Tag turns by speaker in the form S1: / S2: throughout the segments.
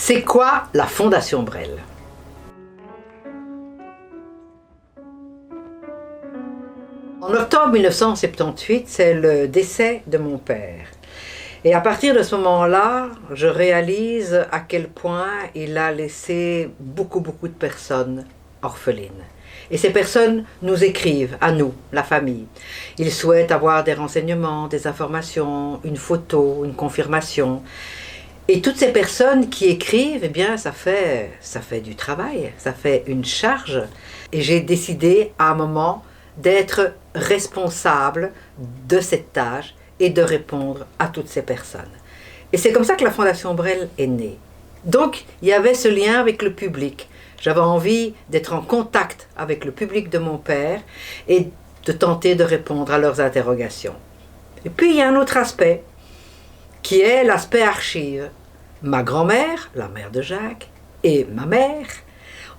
S1: C'est quoi la Fondation Brel? En octobre 1978, c'est le décès de mon père. Et à partir de ce moment-là, je réalise à quel point il a laissé beaucoup de personnes orphelines. Et ces personnes nous écrivent, à nous, la famille. Ils souhaitent avoir des renseignements, des informations, une photo, une confirmation. Et toutes ces personnes qui écrivent, eh bien, ça fait du travail, ça fait une charge. Et j'ai décidé à un moment d'être responsable de cette tâche et de répondre à toutes ces personnes. Et c'est comme ça que la Fondation Brel est née. Donc, il y avait ce lien avec le public. J'avais envie d'être en contact avec le public de mon père et de tenter de répondre à leurs interrogations. Et puis, il y a un autre aspect, qui est l'aspect archive. Ma grand-mère, la mère de Jacques, et ma mère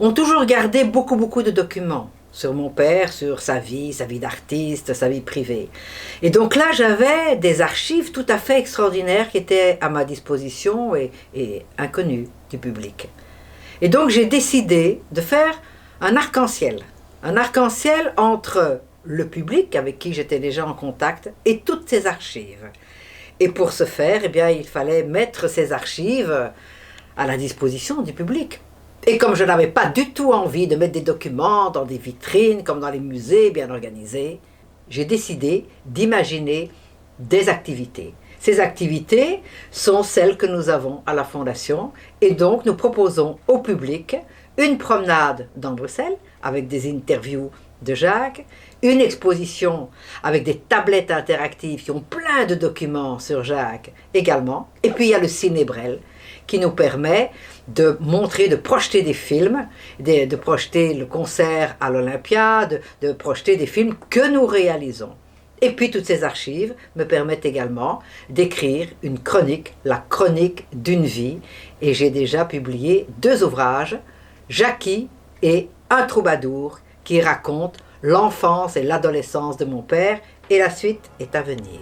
S1: ont toujours gardé beaucoup de documents sur mon père, sur sa vie d'artiste, sa vie privée. Et donc là, j'avais des archives tout à fait extraordinaires qui étaient à ma disposition et inconnues du public. Et donc j'ai décidé de faire un arc-en-ciel entre le public avec qui j'étais déjà en contact et toutes ces archives. Et pour ce faire, eh bien, il fallait mettre ces archives à la disposition du public. Et comme je n'avais pas du tout envie de mettre des documents dans des vitrines, comme dans les musées bien organisés, j'ai décidé d'imaginer des activités. Ces activités sont celles que nous avons à la Fondation et donc nous proposons au public une promenade dans Bruxelles avec des interviews de Jacques, une exposition avec des tablettes interactives qui ont plein de documents sur Jacques également, et puis il y a le Ciné Brel qui nous permet de montrer, de projeter des films, de projeter le concert à l'Olympia, de projeter des films que nous réalisons. Et puis toutes ces archives me permettent également d'écrire une chronique, la chronique d'une vie, et j'ai déjà publié 2 ouvrages, Jackie et Un troubadour, qui racontent l'enfance et l'adolescence de mon père, et la suite est à venir.